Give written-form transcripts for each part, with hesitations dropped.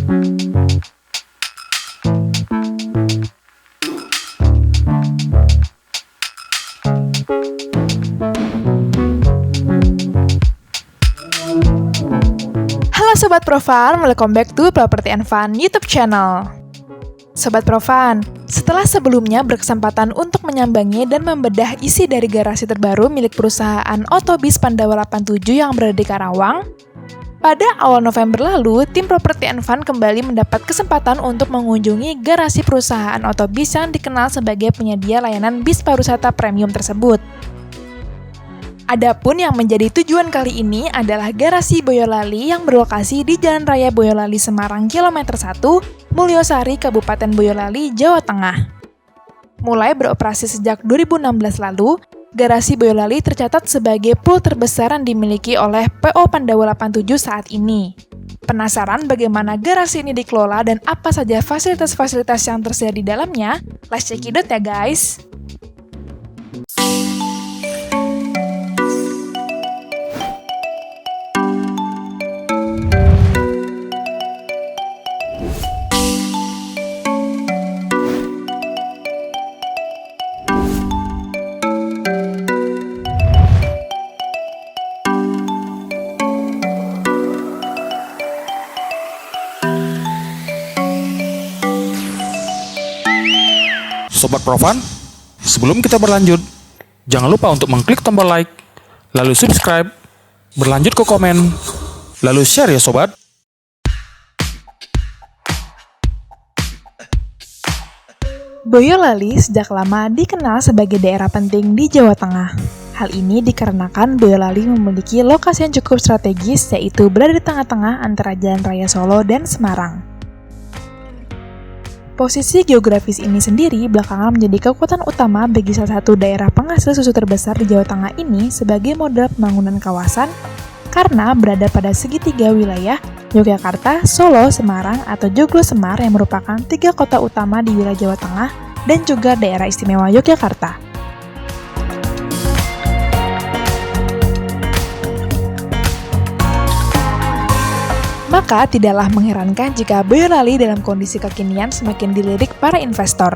Halo Sobat Profan, welcome back to Property and Fun YouTube channel. Sobat Profan, setelah sebelumnya berkesempatan untuk menyambangi dan membedah isi dari garasi terbaru milik perusahaan Otobis Pandawa 87 yang berada di Karawang, pada awal November lalu, tim Property and Fun kembali mendapat kesempatan untuk mengunjungi garasi perusahaan Otobis yang dikenal sebagai penyedia layanan bis pariwisata premium tersebut. Adapun yang menjadi tujuan kali ini adalah garasi Boyolali yang berlokasi di Jalan Raya Boyolali Semarang Kilometer 1, Mulyosari, Kabupaten Boyolali, Jawa Tengah. Mulai beroperasi sejak 2016 lalu, garasi Boyolali tercatat sebagai pool terbesar yang dimiliki oleh PO Pandawa 87 saat ini. Penasaran bagaimana garasi ini dikelola dan apa saja fasilitas-fasilitas yang tersedia di dalamnya? Let's check it out ya guys! Sobat Profan, sebelum kita berlanjut, jangan lupa untuk mengklik tombol like, lalu subscribe, berlanjut ke komen, lalu share ya Sobat. Boyolali sejak lama dikenal sebagai daerah penting di Jawa Tengah. Hal ini dikarenakan Boyolali memiliki lokasi yang cukup strategis, yaitu berada di tengah-tengah antara Jalan Raya Solo dan Semarang. Posisi geografis ini sendiri belakangan menjadi kekuatan utama bagi salah satu daerah penghasil susu terbesar di Jawa Tengah ini sebagai modal pembangunan kawasan karena berada pada segitiga wilayah Yogyakarta, Solo, Semarang atau Joglo Semar yang merupakan 3 kota utama di wilayah Jawa Tengah dan juga daerah istimewa Yogyakarta. Maka tidaklah mengherankan jika Boyolali dalam kondisi kekinian semakin dilirik para investor.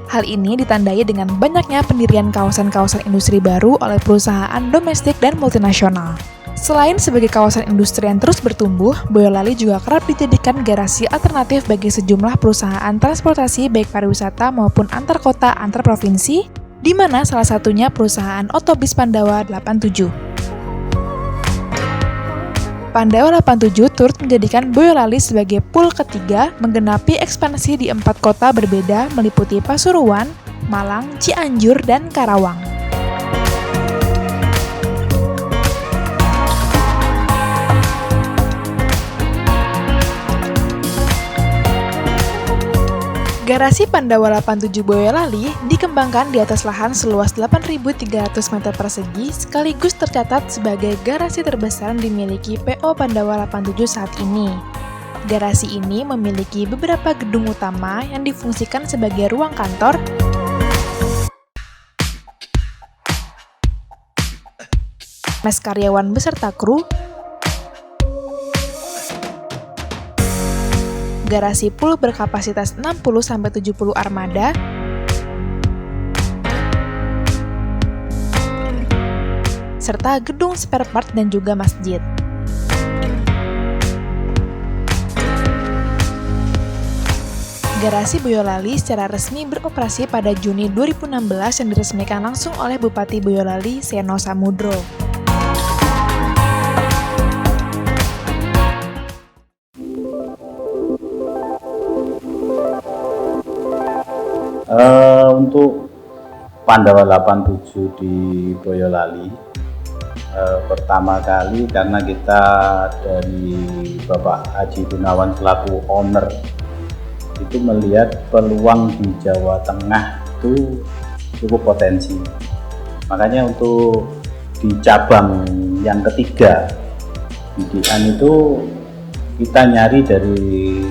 Hal ini ditandai dengan banyaknya pendirian kawasan-kawasan industri baru oleh perusahaan domestik dan multinasional. Selain sebagai kawasan industri yang terus bertumbuh, Boyolali juga kerap dijadikan garasi alternatif bagi sejumlah perusahaan transportasi baik pariwisata maupun antar kota antar provinsi, di mana salah satunya perusahaan Otobis Pandawa 87. Pandawa 87 turut menjadikan Boyolali sebagai pool ketiga menggenapi ekspansi di 4 kota berbeda meliputi Pasuruan, Malang, Cianjur, dan Karawang. Garasi Pandawa 87 Boyolali dikembangkan di atas lahan seluas 8.300 meter persegi sekaligus tercatat sebagai garasi terbesar yang dimiliki PO Pandawa 87 saat ini. Garasi ini memiliki beberapa gedung utama yang difungsikan sebagai ruang kantor, mes karyawan beserta kru, garasi pool berkapasitas 60-70 armada, serta gedung spare part dan juga masjid. Garasi Boyolali secara resmi beroperasi pada Juni 2016 yang diresmikan langsung oleh Bupati Boyolali, Seno Samudro. Untuk Pandawa 87 di Boyolali, pertama kali karena kita dari Bapak Haji Gunawan selaku owner itu melihat peluang di Jawa Tengah itu cukup potensi. Makanya untuk di cabang yang ketiga BDN itu kita nyari dari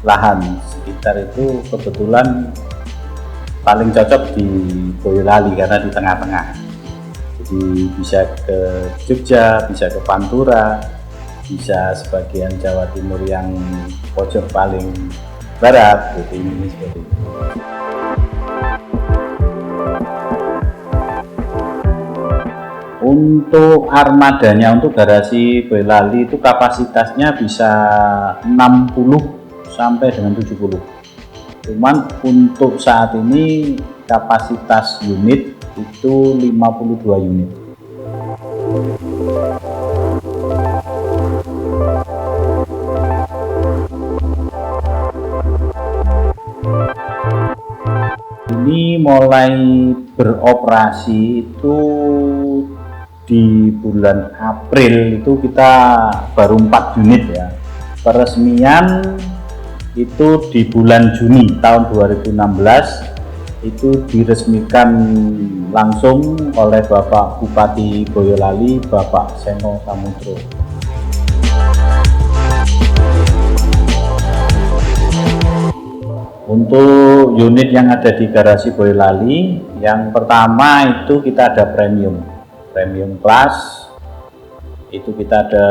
lahan sekitar itu kebetulan paling cocok di Boyolali karena di tengah-tengah. Jadi bisa ke Jogja, bisa ke Pantura, bisa sebagian Jawa Timur yang pojok paling barat gitu, ini seperti itu. Untuk armadanya untuk garasi Boyolali itu kapasitasnya bisa 60 sampai dengan 70. Cuman untuk saat ini kapasitas unit itu 52 unit. Ini mulai beroperasi itu di bulan April, itu kita baru 4 unit ya. Peresmian itu di bulan Juni tahun 2016, itu diresmikan langsung oleh Bapak Bupati Boyolali, Bapak Seno Samudro. Untuk unit yang ada di garasi Boyolali, yang pertama itu kita ada premium class, itu kita ada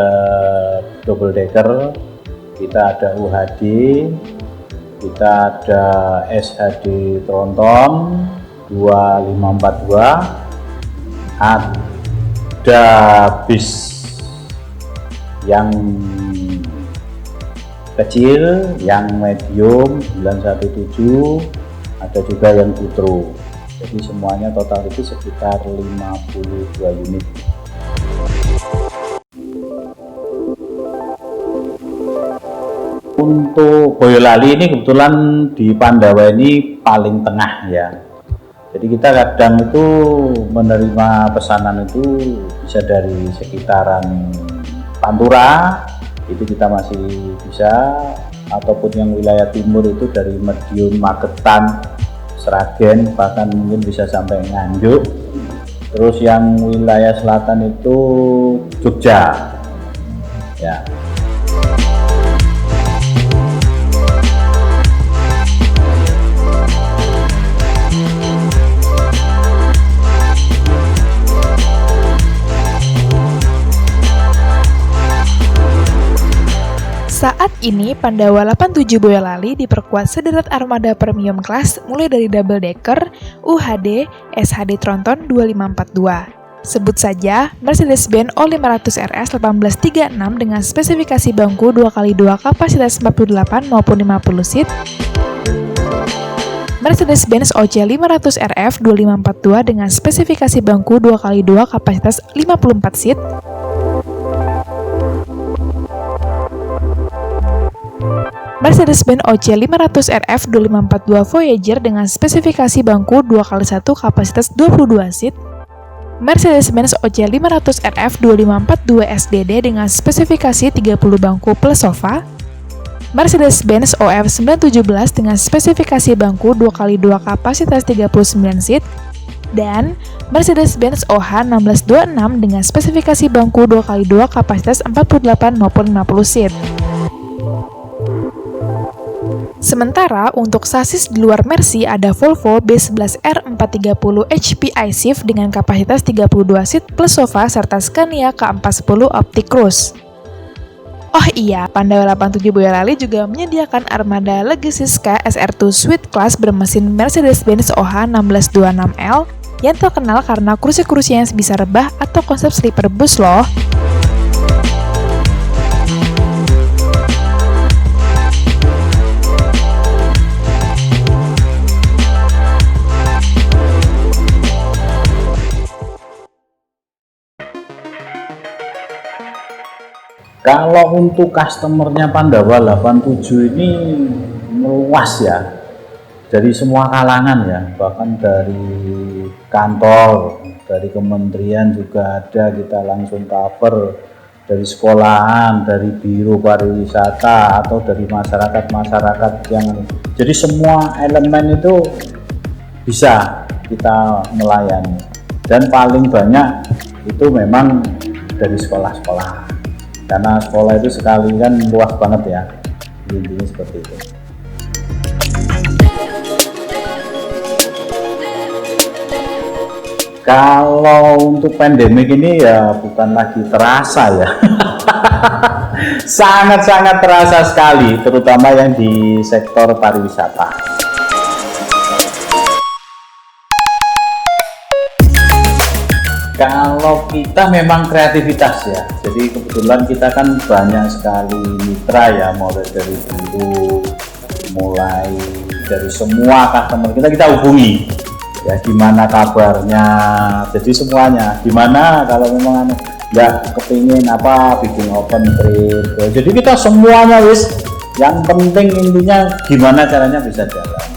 double decker, kita ada UHD, kita ada SHD Tronton 2542, ada bis yang kecil, yang medium 917, ada juga yang putro. Jadi semuanya total itu sekitar 52 unit. Untuk Boyolali ini kebetulan di Pandawa ini paling tengah ya. Jadi kita kadang itu menerima pesanan itu bisa dari sekitaran Pantura, itu kita masih bisa, ataupun yang wilayah timur itu dari Madiun, Magetan, Sragen, bahkan mungkin bisa sampai Nganjuk. Terus yang wilayah selatan itu Jogja ya. Saat ini Pandawa 87 Boyolali diperkuat sederet armada premium class mulai dari double decker, UHD, SHD Tronton 2542. Sebut saja Mercedes-Benz O500 RS 1836 dengan spesifikasi bangku 2x2 kapasitas 48 maupun 50 seat, Mercedes-Benz OC500 RF 2542 dengan spesifikasi bangku 2x2 kapasitas 54 seat, Mercedes-Benz OC500 RF 2542 Voyager dengan spesifikasi bangku 2x1 kapasitas 22 seat, Mercedes-Benz OC500 RF 2542 SDD dengan spesifikasi 30 bangku plus sofa, Mercedes-Benz OF917 dengan spesifikasi bangku 2x2 kapasitas 39 seat, dan Mercedes-Benz OH1626 dengan spesifikasi bangku 2x2 kapasitas 48 maupun 50 seat. Sementara untuk sasis di luar Mercy ada Volvo B11R430 HPI Shift dengan kapasitas 32 seat plus sofa serta Scania K410 Optic Cruise. Oh iya, Pandawa 87 Boyolali juga menyediakan armada Legacy Ska SR2 Suite Class bermesin Mercedes-Benz OH1626L yang terkenal karena kursi-kursi yang bisa rebah atau konsep sleeper bus loh. Kalau untuk customernya Pandawa 87 ini meluas ya, dari semua kalangan ya, bahkan dari kantor, dari kementerian juga ada, kita langsung cover, dari sekolahan, dari biro pariwisata, atau dari masyarakat yang, jadi semua elemen itu bisa kita melayani, dan paling banyak itu memang dari sekolah-sekolah. Karena sekolah itu sekali kan luas banget ya, intinya seperti itu. Kalau untuk pandemik ini ya bukan lagi terasa ya. Sangat-sangat terasa sekali, terutama yang di sektor pariwisata. Kalau kita memang kreativitas ya, jadi kebetulan kita kan banyak sekali mitra ya, mulai dari dulu, mulai dari semua customer kita hubungi ya, gimana kabarnya, jadi semuanya gimana kalau memang ya kepingin apa bikin open trip, jadi kita semuanya wis, yang penting intinya gimana caranya bisa jalan.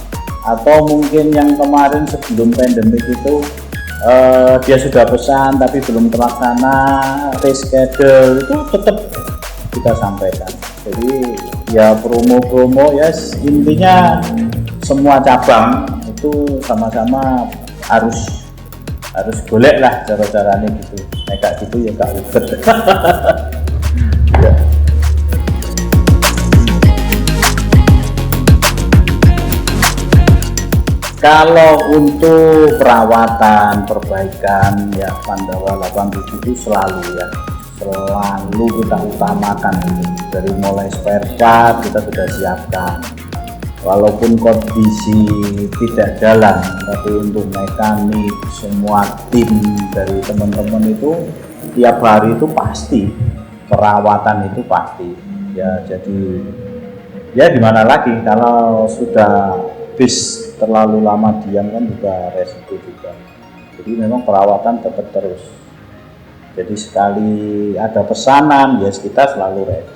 Atau mungkin yang kemarin sebelum pandemik itu dia sudah pesan tapi belum terlaksana, reschedule, itu tetap kita sampaikan. Jadi ya promo-promo ya, intinya semua cabang itu sama-sama harus golek lah cara-caranya gitu. Kayak gitu ya gak ribet. Ya. Kalau untuk perawatan, perbaikan ya Pandawa 87 itu selalu kita utamakan gitu. Dari mulai spare part kita sudah siapkan. Walaupun kondisi tidak jalan, tapi untuk mekanik semua tim dari teman-teman itu tiap hari itu pasti perawatan itu pasti. Ya jadi ya gimana lagi kalau sudah bis terlalu lama diam kan juga resiko juga. Jadi memang perawatan tetap terus. Jadi sekali ada pesanan ya kita selalu ready.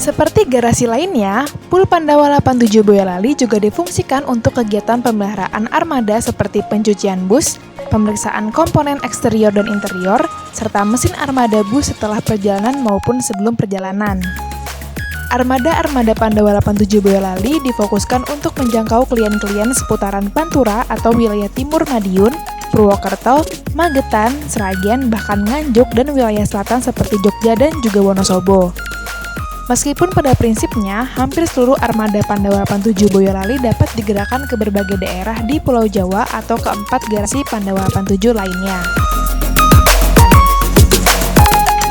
Seperti garasi lainnya, Pool Pandawa 87 Boyolali juga difungsikan untuk kegiatan pemeliharaan armada seperti pencucian bus, pemeriksaan komponen eksterior dan interior, serta mesin armada bus setelah perjalanan maupun sebelum perjalanan. Armada-armada Pandawa 87 Boyolali difokuskan untuk menjangkau klien-klien seputaran Pantura atau wilayah Timur Madiun, Purwokerto, Magetan, Sragen, bahkan Nganjuk dan wilayah selatan seperti Jogja dan juga Wonosobo. Meskipun pada prinsipnya, hampir seluruh armada Pandawa 87 Boyolali dapat digerakkan ke berbagai daerah di Pulau Jawa atau keempat garasi Pandawa 87 lainnya.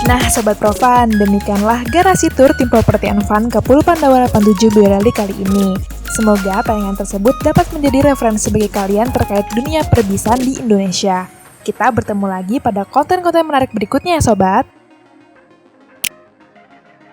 Nah, Sobat Profan, demikianlah garasi tour tim Property and Fun ke Pool Pandawa 87 Boyolali kali ini. Semoga tayangan tersebut dapat menjadi referensi bagi kalian terkait dunia perbisan di Indonesia. Kita bertemu lagi pada konten-konten menarik berikutnya ya Sobat.